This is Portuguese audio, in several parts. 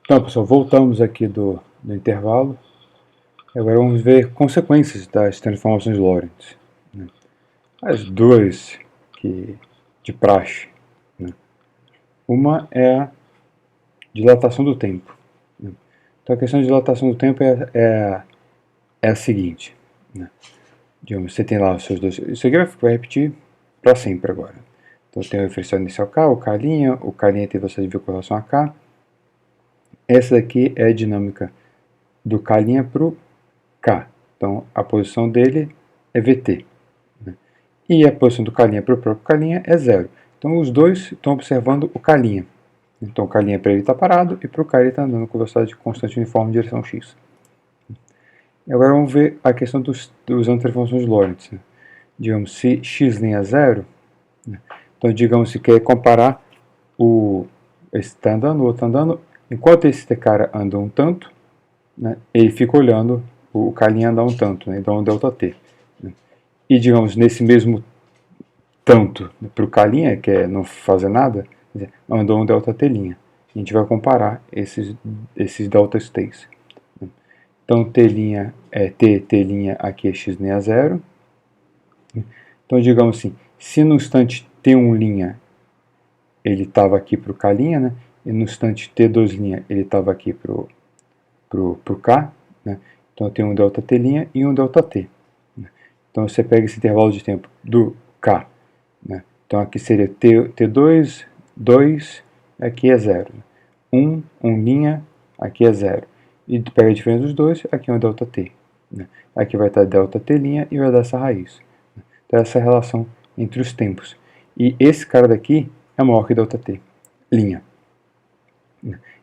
Então, pessoal, voltamos aqui do intervalo. Agora vamos ver consequências das transformações Lorentz, né? As duas de praxe, né? Uma é a dilatação do tempo, né? Então a questão de dilatação do tempo é a seguinte, né? Digamos, você tem lá os seus dois... Isso aqui vai repetir para sempre agora. Então tem o referencial inicial K, o K', o K' tem velocidade v com relação a K. Essa daqui é a dinâmica do K' para o K. Então a posição dele é Vt, né? E a posição do K' para o próprio K' é zero. Então os dois estão observando o K'. Então o K' para ele está parado e para o K ele está andando com velocidade constante uniforme em direção x. E agora vamos ver a questão usando transformações de Lorentz, né? Digamos, se x' é zero, né? Então digamos se quer comparar esse está andando, o outro está andando, enquanto esse cara anda um tanto, né, ele fica olhando o K' andar um tanto, né, então um ΔT. Né? E digamos, nesse mesmo tanto para o K', que é não fazer nada, andou um ΔT'. A gente vai comparar esses ΔTs. Então T' é T' aqui é x' a zero. Então digamos assim, se no instante T1' ele estava aqui para o K', né, e no instante T2' ele estava aqui para o K, né, então eu tenho um ΔT' e um ΔT. Né. Então você pega esse intervalo de tempo do K, né, então aqui seria T2, 2, aqui é 0. 1, 1', aqui é 0. E tu pega a diferença dos dois, aqui é um ΔT. Né. Aqui vai estar ΔT' e vai dar essa raiz. Então essa é a relação entre os tempos. E esse cara daqui é maior que ΔT'.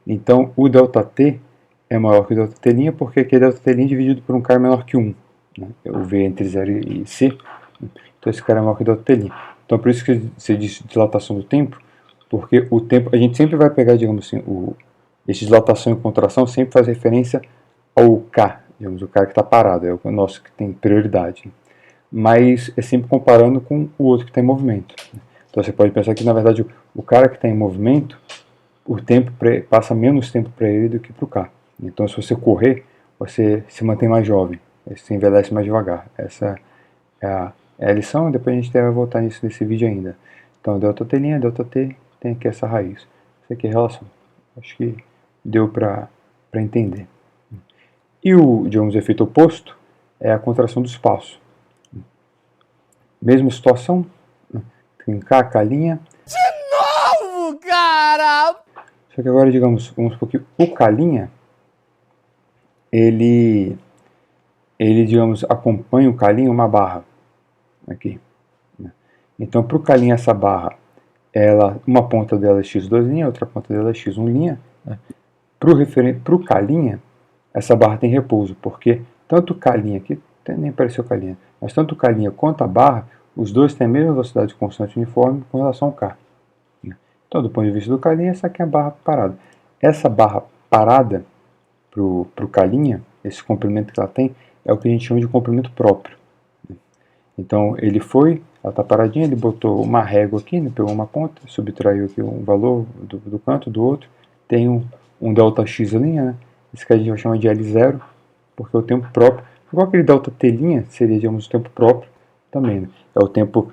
Então o ΔT é maior que o ΔT' porque aqui é ΔT' dividido por um cara menor que 1. Né? O V entre 0 e C. Então esse cara é maior que o ΔT'. Então por isso que se diz dilatação do tempo, porque o tempo, a gente sempre vai pegar, digamos assim, esse dilatação e contração sempre faz referência ao K, digamos, o cara que está parado, é o nosso que tem prioridade. Mas é sempre comparando com o outro que está em movimento. Então você pode pensar que, na verdade, o cara que está em movimento, o tempo passa menos tempo para ele do que para o K. Então se você correr, você se mantém mais jovem, você envelhece mais devagar. Essa é a lição, depois a gente vai voltar nisso nesse vídeo ainda. Então ΔT', ΔT tem aqui essa raiz. Isso aqui é a relação. Acho que deu para entender. E digamos, o efeito oposto é a contração do espaço. Mesma situação, tem K, K'. De novo, cara! Só que agora, digamos, vamos supor que o K', ele digamos, acompanha o K' uma barra. Aqui. Então, para o K' essa barra, uma ponta dela é x2', outra ponta dela é x1'. Né? Para o K', essa barra tem repouso, porque tanto o K', aqui nem apareceu o K', mas tanto o K' quanto a barra, os dois têm a mesma velocidade constante uniforme com relação ao K. Então, do ponto de vista do K', essa aqui é a barra parada. Essa barra parada para o K', esse comprimento que ela tem, é o que a gente chama de comprimento próprio. Então ele ela está paradinha, ele botou uma régua aqui, né, pegou uma ponta, subtraiu aqui um valor do canto, do outro, tem um ΔX', né, esse que a gente vai chamar de L0, porque é o tempo próprio. Igual aquele ΔT' seria, digamos, o tempo próprio também. Né? É o tempo,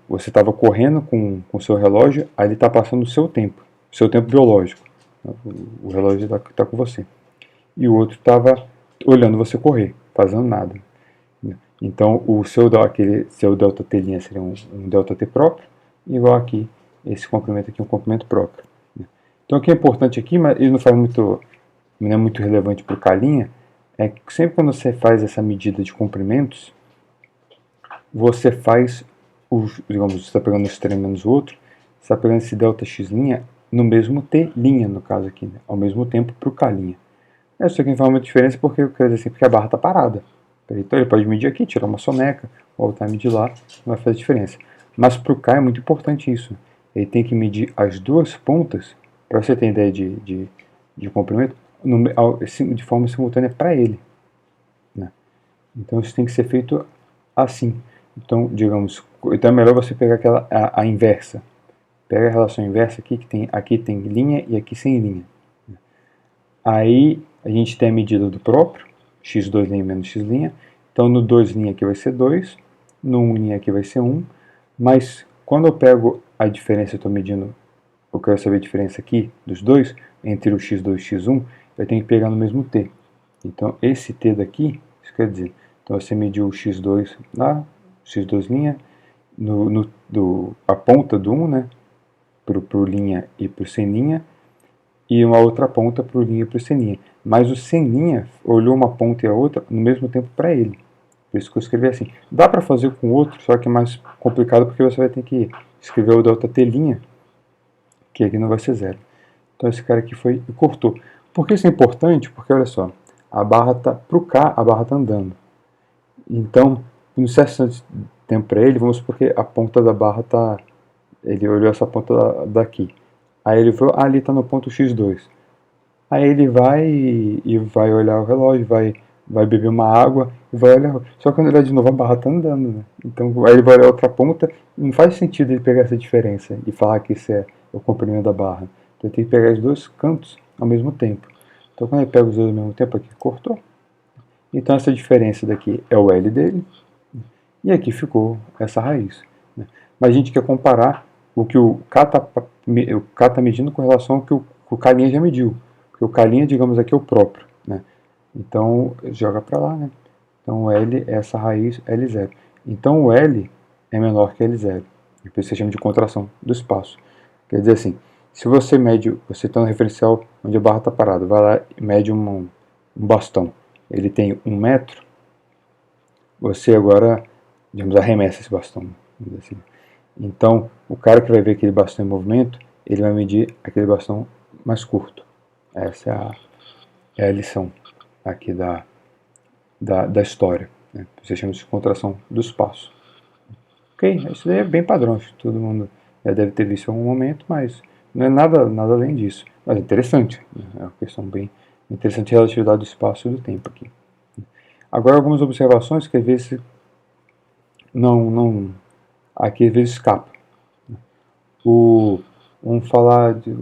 você estava correndo com o seu relógio, aí ele está passando o seu tempo biológico. O relógio está com você. E o outro estava olhando você correr, fazendo nada. Então aquele seu ΔT' seria um ΔT próprio, igual aqui, esse comprimento aqui é um comprimento próprio. Então o que é importante aqui, mas ele não é muito relevante para o K', é que sempre quando você faz essa medida de comprimentos, você faz, digamos, você está pegando um extremo menos o outro, você está pegando esse ΔX' no mesmo T', no caso aqui, né, ao mesmo tempo para o K'. Isso aqui faz uma diferença porque, quer dizer assim, porque a barra está parada. Então ele pode medir aqui, tirar uma soneca, voltar a medir lá, não vai fazer diferença. Mas para o K é muito importante isso. Ele tem que medir as duas pontas, para você ter ideia de comprimento, de forma simultânea para ele. Né? Então isso tem que ser feito assim. Então, digamos, então é melhor você pegar a inversa. Pega a relação inversa aqui, que aqui tem linha e aqui sem linha. Aí a gente tem a medida do próprio, x2' menos x'. Então no 2' aqui vai ser 2, no 1' aqui vai ser 1, mas quando eu pego a diferença, eu estou medindo, eu quero saber a diferença aqui dos dois, entre o x2 e o x1, eu tenho que pegar no mesmo t. Então esse t daqui, isso quer dizer, então você mediu o x2 lá, x2', a ponta do 1, né, pro linha e pro sem-linha, e uma outra ponta para o linha e para o sem-linha. Mas o sem-linha olhou uma ponta e a outra no mesmo tempo para ele. Por isso que eu escrevi assim. Dá para fazer com o outro, só que é mais complicado porque você vai ter que escrever o delta t', que aqui não vai ser 0. Então esse cara aqui foi e cortou. Por que isso é importante? Porque olha só, a barra está para o K, a barra está andando. Então, em um certo tempo para ele, vamos supor que a ponta da barra está... Ele olhou essa ponta daqui. Aí ele falou, ali está no ponto x2. Aí ele vai e vai olhar o relógio, vai beber uma água e vai olhar. Só que quando ele olhar de novo, a barra está andando, né? Então aí ele vai olhar outra ponta, não faz sentido ele pegar essa diferença e falar que isso é o comprimento da barra. Então ele tem que pegar os dois cantos ao mesmo tempo. Então quando ele pega os dois ao mesmo tempo, aqui cortou. Então essa diferença daqui é o L dele, e aqui ficou essa raiz. Né? Mas a gente quer comparar o que o K está medindo com relação ao que o K' já mediu. Porque o K', digamos aqui, é o próprio. Né? Então, joga para lá. Né? Então, o L é essa raiz L0. Então, o L é menor que L0. E por isso se chama de contração do espaço. Quer dizer assim, se você mede, você está no referencial onde a barra está parada, vai lá e mede um bastão. Ele tem 1 metro, você agora, digamos, arremessa esse bastão. Assim. Então, o cara que vai ver aquele bastão em movimento, ele vai medir aquele bastão mais curto. Essa é a lição aqui da história. Né? Você chama de contração do espaço. Ok, isso daí é bem padrão, todo mundo já deve ter visto em algum momento, mas não é nada além disso. Mas é interessante, né? É uma questão bem interessante, a relatividade do espaço e do tempo aqui. Agora algumas observações que às vezes aqui às vezes escapa. Vamos falar de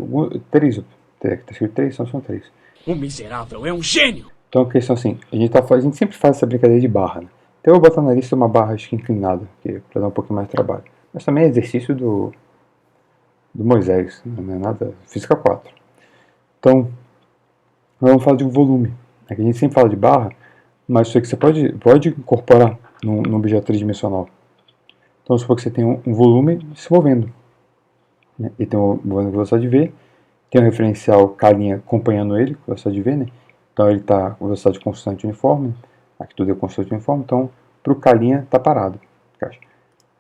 três, está escrito 3, são 3. O miserável é um gênio! Então a questão assim, a gente sempre faz essa brincadeira de barra, né? Então eu vou botar na lista uma barra acho que inclinada, para dar um pouquinho mais de trabalho. Mas também é exercício do Moisés, não é nada, física 4. Então, vamos falar de um volume. Aqui a gente sempre fala de barra, mas isso aqui você pode incorporar num objeto tridimensional. Então, supor que você tem um volume se movendo. Né? E tem um movendo com velocidade v, tem um referencial K' acompanhando ele, com velocidade v, né? Então ele está com velocidade constante uniforme, aqui tudo é constante uniforme, então para o K' está parado.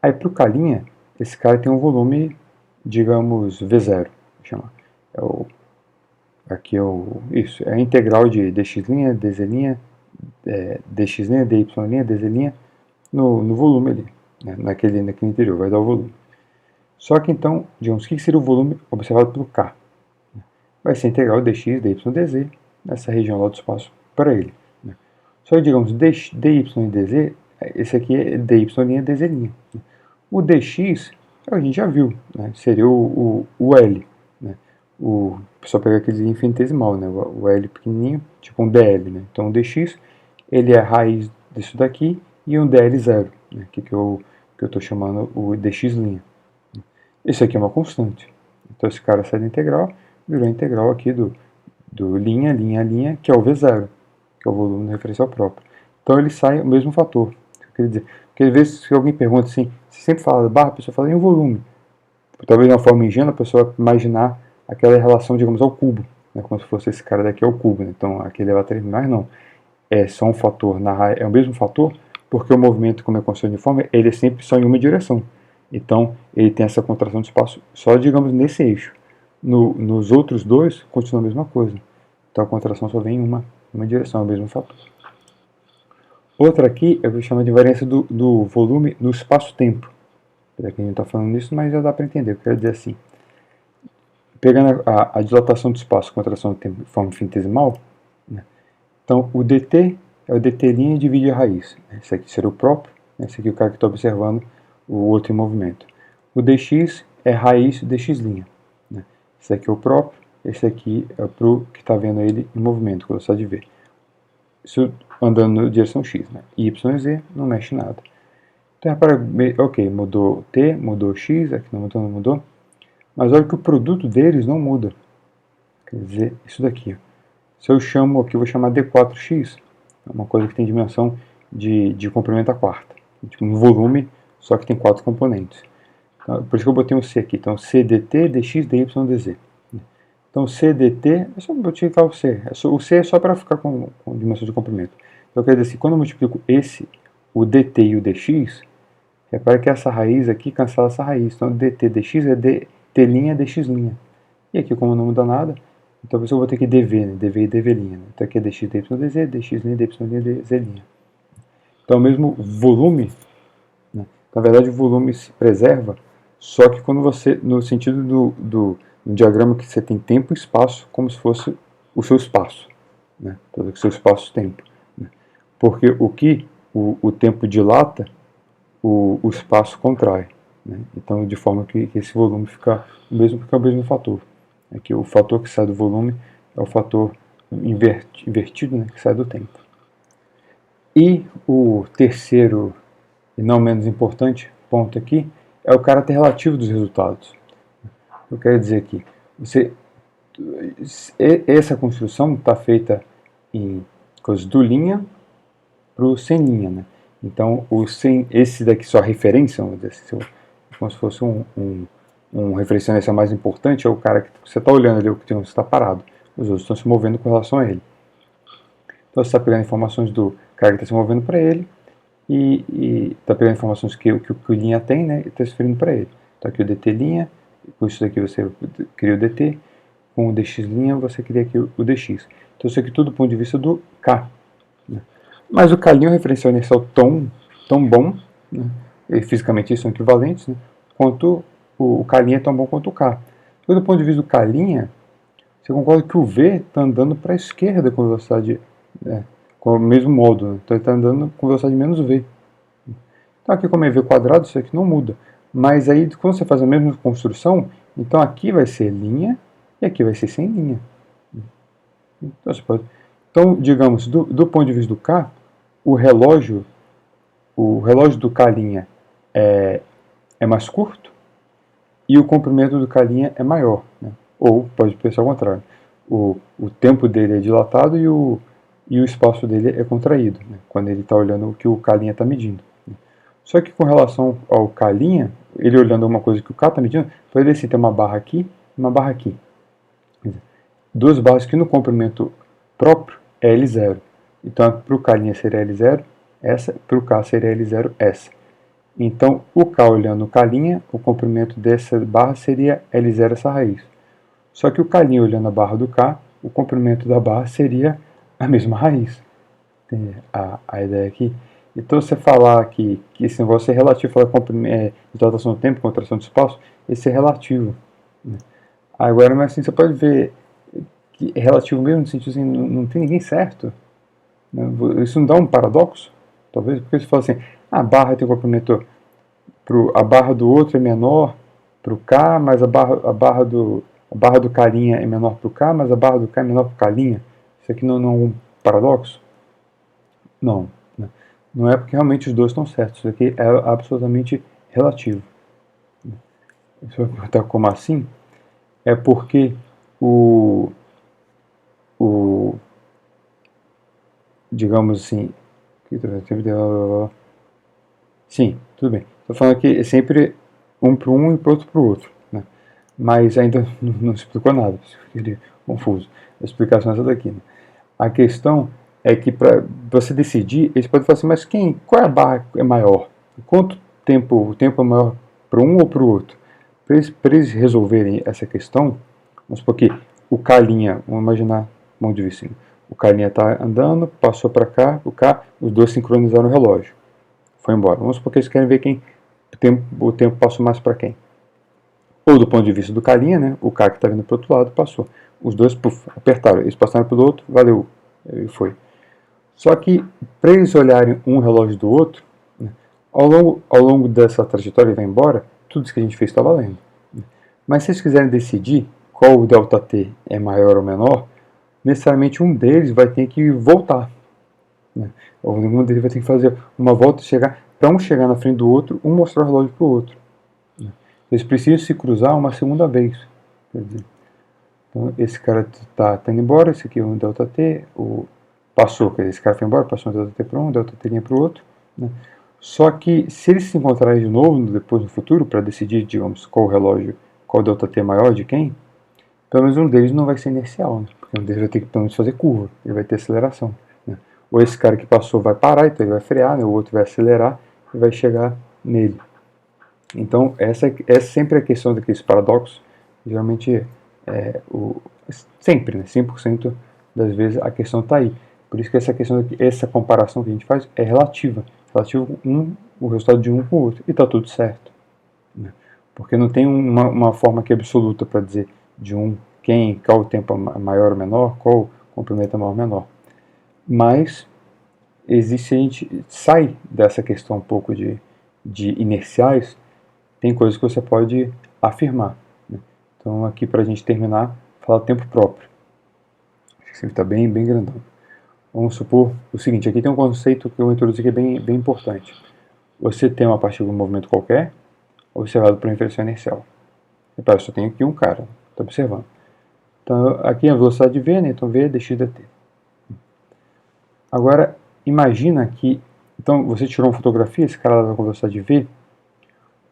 Aí para o K', esse cara tem um volume, digamos, V0, vou chamar. Aqui é a integral de dx', dz', dx', dy', dz' no volume ali, né? naquele interior, vai dar o volume. Só que então, digamos, o que seria o volume observado pelo K? Vai ser a integral dx, dy, dz, nessa região lá do espaço para ele. Né? Só que, digamos, dy e dz, esse aqui é dy', dz'. O dx, a gente já viu, né? Seria o L. Né? O pessoal pega aquele infinitesimal, né? O L pequenininho, tipo um dl. Né? Então o dx, ele é a raiz disso daqui e um dl0, né? que eu estou chamando o dx'. Esse aqui é uma constante. Então esse cara sai da integral, virou a integral aqui do linha, que é o V0, que é o volume do referencial próprio. Então ele sai o mesmo fator. Quer dizer, porque às vezes se alguém pergunta assim, você sempre fala da barra, a pessoa fala em um volume. Talvez de uma forma ingênua a pessoa vai imaginar aquela relação, digamos, ao cubo. Né, como se fosse esse cara daqui ao cubo. Né, então aqui ele vai terminar, não. É só um fator, é o mesmo fator, porque o movimento, como é constante uniforme, ele é sempre só em uma direção. Então ele tem essa contração de espaço só, digamos, nesse eixo. Nos outros dois, continua a mesma coisa. Então a contração só vem em uma direção, é o mesmo fator. Outra aqui, eu vou chamar de variância do volume no espaço-tempo. Aqui a gente não está falando nisso, mas já dá para entender. Eu quero dizer assim, pegando a dilatação do espaço, contração do tempo de forma infinitesimal, né? Então o dt é o dt' divide a raiz. Esse aqui será o próprio, esse aqui é o cara que está observando o outro em movimento. O dx é raiz dx'. Né? Esse aqui é o próprio, esse aqui é para o que está vendo ele em movimento, que eu gosto de ver. Isso andando na direção x, né? Y e z não mexe nada. Então, repara, ok, mudou t, mudou x, aqui não mudou, mas olha que o produto deles não muda. Quer dizer, isso daqui. Se eu chamo aqui, eu vou chamar d4x, é uma coisa que tem dimensão de comprimento à quarta. Tipo um volume, só que tem 4 componentes. Então, por isso que eu botei um c aqui. Então, c dt, dx, dy, dz. Então, c dt, é só multiplicar o c. O c é só para ficar com dimensão de comprimento. Então, quer dizer assim, quando eu multiplico o dt e o dx, repara que essa raiz aqui cancela essa raiz. Então, dt dx é dt' dx'. E aqui, como não muda nada, então eu vou ter que dv, né? dv e dv'. Né? Então aqui é dx, dy, dz, dx', dy, dz'. Então, o mesmo volume, né? Na verdade, o volume se preserva, só que quando você, no sentido do diagrama que você tem tempo e espaço, como se fosse o seu espaço, né? Todo o seu espaço-tempo. Né? Porque o tempo dilata, o espaço contrai. Né? Então, de forma que esse volume fica o mesmo fator. É que o fator que sai do volume é o fator invertido, né, que sai do tempo. E o terceiro, e não menos importante, ponto aqui, é o caráter relativo dos resultados. Eu quero dizer aqui, essa construção está feita em coisas do linha para o sem linha. Né? Então, esse daqui só referência, vamos dizer assim, como se fosse um referencial mais importante, é o cara que você está olhando ali, o que você está parado. Os outros estão se movendo com relação a ele. Então você está pegando informações do cara que está se movendo para ele e está pegando informações que o linha tem, né, e está se referindo para ele. Então aqui o dt linha, com isso daqui você cria o dt, com o dx linha você cria aqui o dx. Então isso aqui tudo do ponto de vista do k. Né? Mas o k é um referencial inercial tão bom, né, e fisicamente eles são equivalentes, né, quanto o k' é tão bom quanto o k. Então, do ponto de vista do k', você concorda que o v está andando para a esquerda com velocidade, com o mesmo modo. Né? Então ele está andando com velocidade menos v. Então aqui como é v quadrado, isso aqui não muda. Mas aí quando você faz a mesma construção, então aqui vai ser linha e aqui vai ser sem linha. Então digamos, do ponto de vista do k, o relógio do k' é mais curto, e o comprimento do k' é maior. Né? Ou pode pensar ao contrário. O tempo dele é dilatado e o espaço dele é contraído, né? Quando ele está olhando o que o k' está medindo. Né? Só que com relação ao k', ele olhando uma coisa que o k está medindo, pode ver assim, tem uma barra aqui e uma barra aqui. Duas barras que no comprimento próprio é L0. Então para o k' seria L0 essa, para o k seria L0 essa. Então, o k olhando o k', o comprimento dessa barra seria L0 essa raiz. Só que o k' olhando a barra do k, o comprimento da barra seria a mesma raiz. Tem a ideia aqui. Então, você falar que esse negócio é relativo, falar dilatação do tempo, contração do espaço, esse é relativo. Né? Agora, mas assim, você pode ver que é relativo mesmo, no sentido assim, não tem ninguém certo. Né? Isso não dá um paradoxo? Talvez, porque você fala assim, a barra tem um comprimento, a barra do outro é menor para o K, mas a barra do K' é menor para o K, mas a barra do K é menor para o K'. Isso aqui não é um paradoxo? Não. Né? Não é porque realmente os dois estão certos. Isso aqui é absolutamente relativo. Se eu perguntar como assim, é porque digamos assim, sim, tudo bem. Estou falando que é sempre um para um e para outro para o outro. Né? Mas ainda não explicou nada, fiquei confuso. A explicação é essa daqui. Né? A questão é que para você decidir, eles podem falar assim, mas qual é a barra é maior? Quanto tempo, o tempo é maior para um ou para o outro? Para eles resolverem essa questão, vamos supor que o K', vamos imaginar, vamos dividir assim, o K' está andando, passou para cá, os dois sincronizaram o relógio. Foi embora. Vamos supor que eles querem ver o tempo passou mais para quem. Ou do ponto de vista do K', né? O K que está vindo para o outro lado passou. Os dois apertaram, eles passaram pelo outro, valeu, e foi. Só que para eles olharem um relógio do outro, né, ao longo dessa trajetória e vai embora, tudo isso que a gente fez está valendo. Mas se eles quiserem decidir qual o ΔT é maior ou menor, necessariamente um deles vai ter que voltar, né? Ou um deles vai ter que fazer uma volta para um chegar na frente do outro, um mostrar o relógio para o outro, né? Eles precisam se cruzar uma segunda vez. Quer dizer, então, esse cara está indo embora, esse aqui é um ΔT, passou, quer dizer, esse cara foi embora, passou um ΔT para um ΔT para o outro, né? Só que se eles se encontrarem de novo depois no futuro para decidir, digamos, qual relógio, qual ΔT é maior de quem, pelo menos um deles não vai ser inercial, né? Porque um deles vai ter que pelo menos fazer curva, ele vai ter aceleração, né? Ou esse cara que passou vai parar, então ele vai frear, né? O outro vai acelerar e vai chegar nele. Então essa é sempre a questão daqueles paradoxos. Geralmente sempre, né? 100% das vezes a questão está aí. Por isso que essa comparação que a gente faz é relativa. Relativo o resultado de um com o outro. E está tudo certo, né? Porque não tem uma forma aqui absoluta para dizer de qual o tempo é maior ou menor, qual o comprimento é maior ou menor. Mas a gente sai dessa questão um pouco de inerciais, tem coisas que você pode afirmar, né? Então aqui para a gente terminar, falar tempo próprio. Acho que está bem grandão. Vamos supor o seguinte, aqui tem um conceito que eu introduzi que é bem importante. Você tem uma partícula em movimento qualquer, observado por inversão inercial. Repara, só tem aqui um cara, está observando. Então aqui é a velocidade v, né? Então v é dx dt. Agora, imagina que, então você tirou uma fotografia, esse cara lá com velocidade v,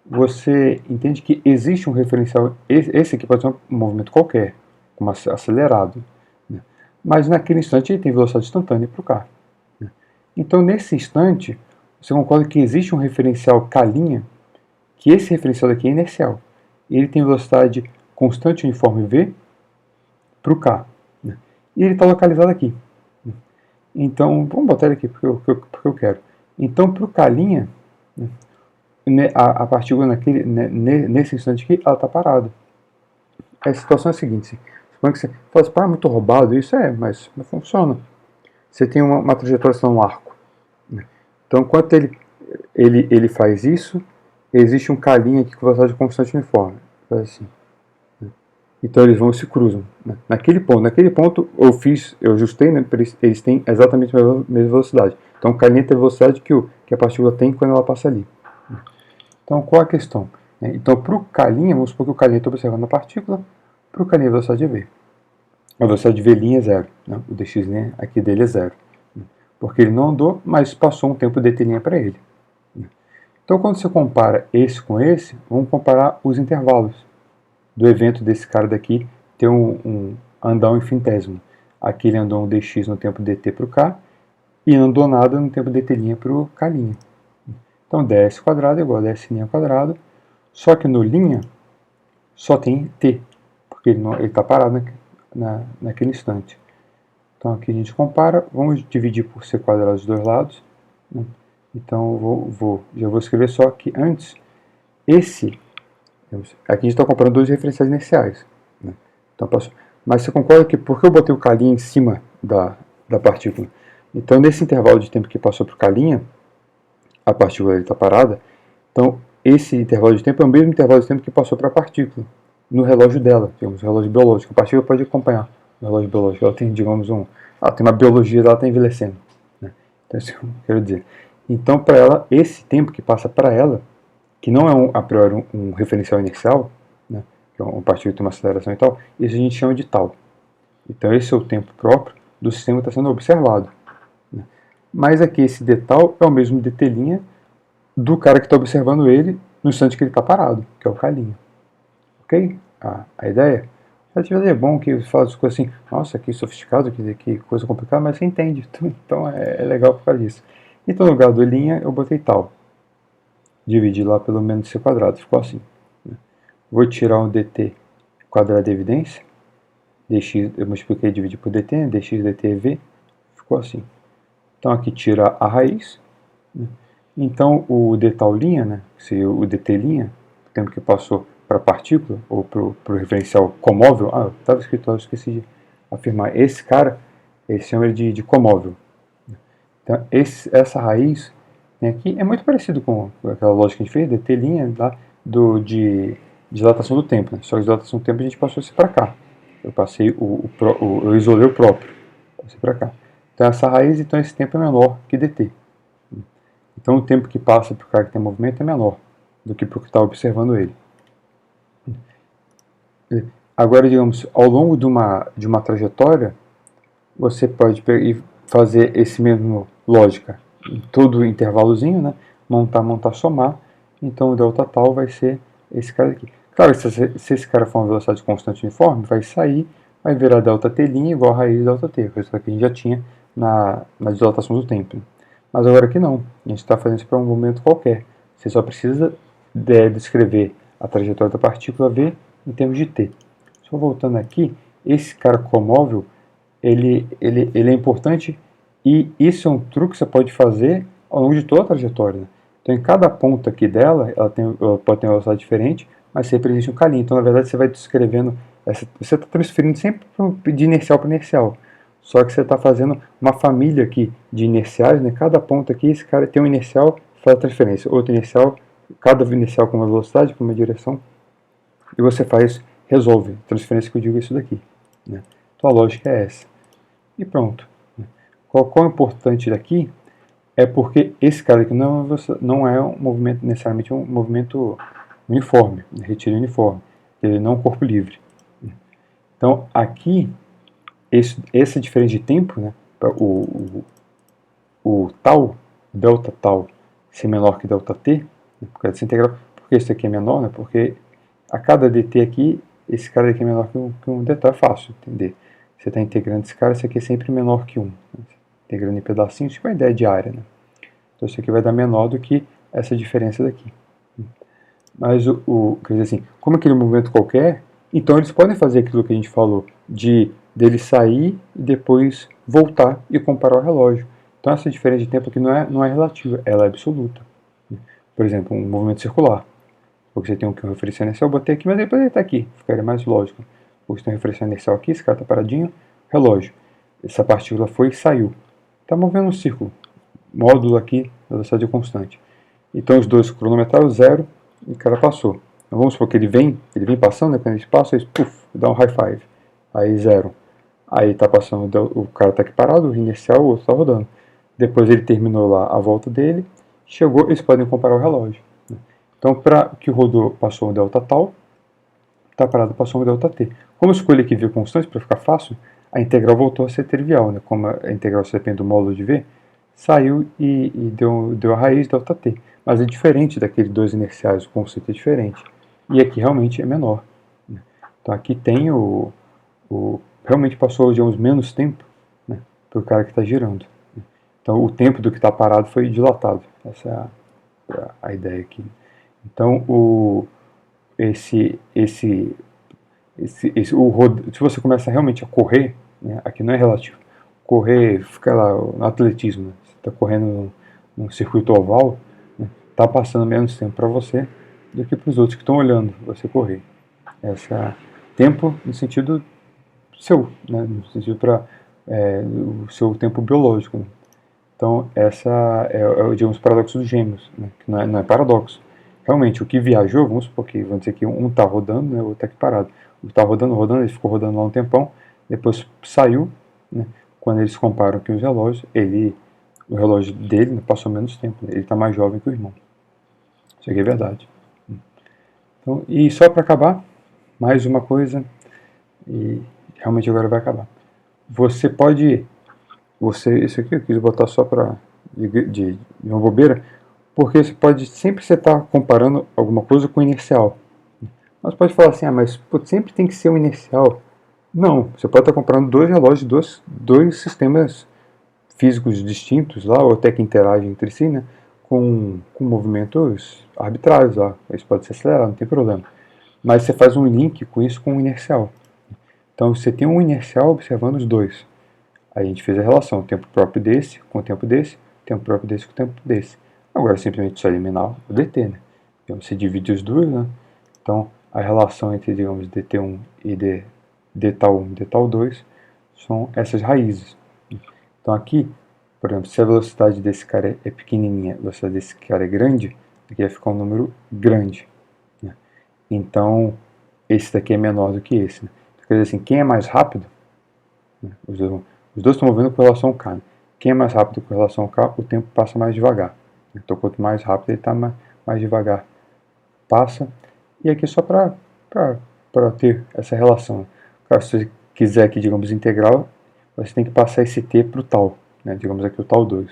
você entende que existe um referencial, esse aqui pode ser um movimento qualquer, como acelerado, né? Mas naquele instante ele tem velocidade instantânea para o carro, né? Então nesse instante, você concorda que existe um referencial K', que esse referencial daqui é inercial, e ele tem velocidade constante uniforme v para o K, né? E ele está localizado aqui. Então, vamos botar ele aqui porque eu quero. Então, para o K', né, a partícula nesse instante aqui, ela está parada. A situação é a seguinte: suponha que você fala assim, é muito roubado isso, mas não funciona. Você tem uma trajetória no arco, né? Então, enquanto ele faz isso, existe um K' aqui com velocidade constante uniforme. Faz assim. Então eles vão e se cruzam, né? Naquele ponto eu ajustei, né? Eles têm exatamente a mesma velocidade. Então o K' tem a velocidade que a partícula tem quando ela passa ali. Então qual a questão? Então para o K', vamos supor que o K' está observando a partícula, para o K' a velocidade é v. A velocidade de v' é zero, né? O dx' aqui dele é zero, né? Porque ele não andou, mas passou um tempo dt' para ele, né? Então quando você compara esse com esse, vamos comparar os intervalos do evento desse cara daqui ter andar um infinitésimo. Aqui ele andou um dx no tempo dt para o k e não andou nada no tempo dt' para o k'. Então ds quadrado é igual a ds' quadrado, só que no linha só tem t, porque ele está parado naquele instante. Então aqui a gente compara, vamos dividir por c quadrado dos dois lados, né? Então já vou escrever só que antes aqui a gente está comparando dois referenciais inerciais, né? Então, mas você concorda que porque eu botei o K' em cima da partícula, então nesse intervalo de tempo que passou para o K', a partícula está parada, então esse intervalo de tempo é o mesmo intervalo de tempo que passou para a partícula, no relógio dela, digamos, o relógio biológico. A partícula pode acompanhar o relógio biológico, ela tem, digamos, ela tem uma biologia dela, está envelhecendo, né? Então isso que eu quero dizer. Então para ela, esse tempo que passa para ela, que não é a priori um referencial inercial, né, que é uma partícula que tem uma aceleração e tal, isso a gente chama de tal. Então esse é o tempo próprio do sistema que está sendo observado, né? Mas aqui esse d tal é o mesmo dt' do cara que está observando ele no instante que ele está parado, que é o K'. Ok? A ideia? A atividade é bom que fala as coisas assim, nossa, que sofisticado, que coisa complicada, mas você entende, então é legal por causa disso. Então no lugar do linha eu botei tal. Dividir lá pelo menos c quadrado, ficou assim, né? Vou tirar um dt quadrado de evidência, dx, eu multipliquei e dividi por dt, né? Dx dt é v, ficou assim. Então aqui tira a raiz, né? Então o d tal linha, né? Se o dt linha, o tempo que passou para a partícula, ou para o referencial comóvel, estava escrito lá, eu esqueci de afirmar, esse cara, ele chama de comóvel. Então essa raiz aqui é muito parecido com aquela lógica que a gente fez, dt' lá de dilatação do tempo, né? Só que dilatação do tempo a gente passou isso para cá. Eu passei eu isolei o próprio, passei para cá. Então essa raiz, então esse tempo é menor que dt. Então o tempo que passa para o cara que tem movimento é menor do que para o que está observando ele. Agora, digamos, ao longo de uma trajetória, você pode fazer esse mesmo lógica em todo intervalozinho, né? Montar, somar. Então o delta tal vai ser esse cara aqui. Claro, se esse cara for uma velocidade constante uniforme, vai sair, vai virar delta t' igual a raiz de delta t, coisa que a gente já tinha na dilatação do tempo. Mas agora aqui não, a gente está fazendo isso para um momento qualquer. Você só precisa descrever a trajetória da partícula v em termos de t. Só voltando aqui, esse cara comóvel, ele é importante e isso é um truque que você pode fazer ao longo de toda a trajetória. Né? Então, em cada ponta aqui dela, ela pode ter uma velocidade diferente, mas sempre existe um calinho. Então, na verdade, você vai descrevendo, você está transferindo sempre de inercial para inercial. Só que você está fazendo uma família aqui de inerciais, né? Cada ponta aqui, esse cara tem um inercial, faz a transferência. Outro inercial, cada inercial com uma velocidade, com uma direção, e você resolve. Transferência que eu digo é isso daqui. Né? Então, a lógica é essa. E pronto. Qual é o importante daqui? É porque esse cara aqui não é um movimento, necessariamente um movimento uniforme, retiro uniforme. Ele não é um corpo livre. Então, aqui, essa diferença de tempo, né, o tal, delta tal, ser menor que delta t, né, por causa dessa integral, porque esse aqui é menor, né, porque a cada dt aqui, esse cara aqui é menor que um dt, é fácil entender. Você está integrando esse cara, esse aqui é sempre menor que 1. Né? Integrando em pedacinhos, tipo uma ideia de área. Né? Então isso aqui vai dar menor do que essa diferença daqui. Mas, quer dizer assim, como aquele movimento qualquer, então eles podem fazer aquilo que a gente falou, dele sair e depois voltar e comparar o relógio. Então essa diferença de tempo aqui não é relativa, ela é absoluta. Por exemplo, um movimento circular. Porque você tem um referencial inercial, eu botei aqui, mas depois ele está aqui, ficaria mais lógico. Porque você tem um referencial inercial aqui, esse cara está paradinho, relógio. Essa partícula foi e saiu. Está movendo um círculo. Módulo aqui, velocidade constante. Então os dois cronometraram zero e o cara passou. Então vamos supor que ele vem passando, né, quando ele passa, ele dá um high five. Aí zero. Aí está passando, o cara está aqui parado, o inercial, o outro está rodando. Depois ele terminou lá a volta dele, chegou, eles podem comparar o relógio. Então, para que rodou, passou um delta tal, está parado, passou um delta t. Como eu escolhi aqui v constante, para ficar fácil, a integral voltou a ser trivial. Né? Como a integral se depende do módulo de v, saiu e deu a raiz delta t. Mas é diferente daqueles dois inerciais, o conceito é diferente. E aqui realmente é menor. Né? Então aqui tem realmente passou, digamos, menos tempo, né, para o cara que está girando. Então o tempo do que está parado foi dilatado. Essa é a ideia aqui. Então, se você começa realmente a correr, né, aqui não é relativo, correr, fica lá no atletismo, né, você está correndo num circuito oval, está passando menos tempo para você do que para os outros que estão olhando você correr. Tempo no sentido seu, né, no sentido para o seu tempo biológico. Né. Então, essa digamos, o paradoxo dos gêmeos, né, que não é paradoxo. Realmente, o que viajou, vamos supor que, vamos dizer que um está rodando, né, o outro está aqui parado. O que está rodando, ele ficou rodando lá um tempão, depois saiu, né, quando eles comparam aqui os relógios, o relógio dele, né, passou menos tempo, né, ele está mais jovem que o irmão. Isso aqui é verdade. Então, e só para acabar, mais uma coisa, e realmente agora vai acabar. Você pode, isso aqui eu quis botar só para de uma bobeira, porque você pode sempre estar comparando alguma coisa com inercial. Mas pode falar assim, mas sempre tem que ser um inercial. Não, você pode estar comparando dois relógios, dois sistemas físicos distintos lá, ou até que interagem entre si, né, com movimentos arbitrários lá. Isso pode ser acelerado, não tem problema. Mas você faz um link com isso com o inercial. Então você tem um inercial observando os dois. Aí a gente fez a relação, o tempo próprio desse com o tempo desse, o tempo próprio desse com o tempo desse. Agora simplesmente só eliminar o dt, né? Então você divide os dois, né? Então a relação entre, digamos, dt1 e dtal1 e dtal2 são essas raízes. Então aqui, por exemplo, se a velocidade desse cara é pequenininha, a velocidade desse cara é grande, aqui vai ficar um número grande. Né? então esse daqui é menor do que esse. Né? Quer dizer assim, quem é mais rápido, né? Os dois estão movendo com relação ao K. Né? Quem é mais rápido com relação ao K, o tempo passa mais devagar. Então quanto mais rápido ele está, mais devagar passa. E aqui só para ter essa relação. Claro, se você quiser aqui, digamos, integral, você tem que passar esse t para o tal, né? Digamos aqui o tal 2.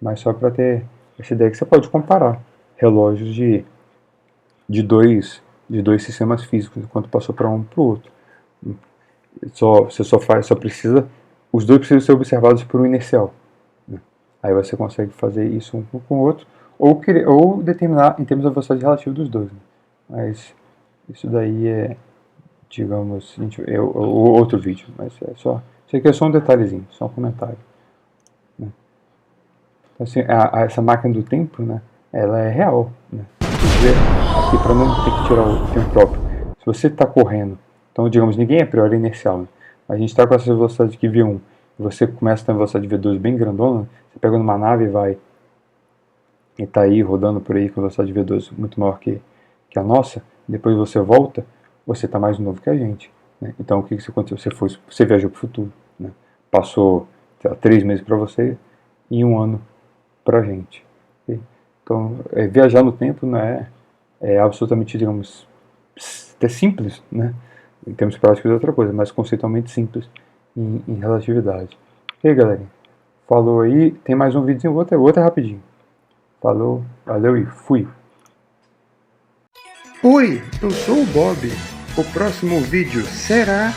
Mas só para ter essa ideia que você pode comparar relógios de dois sistemas físicos, enquanto passou para um para o outro. Você só precisa, os dois precisam ser observados por um inercial. Né? Aí você consegue fazer isso um com o outro, ou determinar em termos da velocidade relativa dos dois. Né? Mas isso daí é, digamos, é o outro vídeo, mas isso aqui é só um detalhezinho, só um comentário. Né? Então, assim, essa máquina do tempo, né, ela é real. Né? Aqui, para não ter que tirar o tempo próprio, se você está correndo, então, digamos, ninguém é a priori inercial, né? A gente está com essa velocidade aqui V1, e você começa a ter uma velocidade V2 bem grandona, você pega numa nave e vai, e está aí rodando por aí com velocidade V2 muito maior que a nossa, depois você volta, você está mais novo que a gente. Né? Então, o que aconteceu? Você viajou para o futuro. Né? Passou, sei lá, 3 meses para você e 1 ano para a gente. Okay? Então, viajar no tempo não é absolutamente, digamos, até simples, né? Em termos práticos é outra coisa, mas conceitualmente simples em relatividade. E aí, galerinha? Falou aí. Tem mais um vídeo, outro é rapidinho. Falou, valeu e fui! Oi, eu sou o Bob. O próximo vídeo será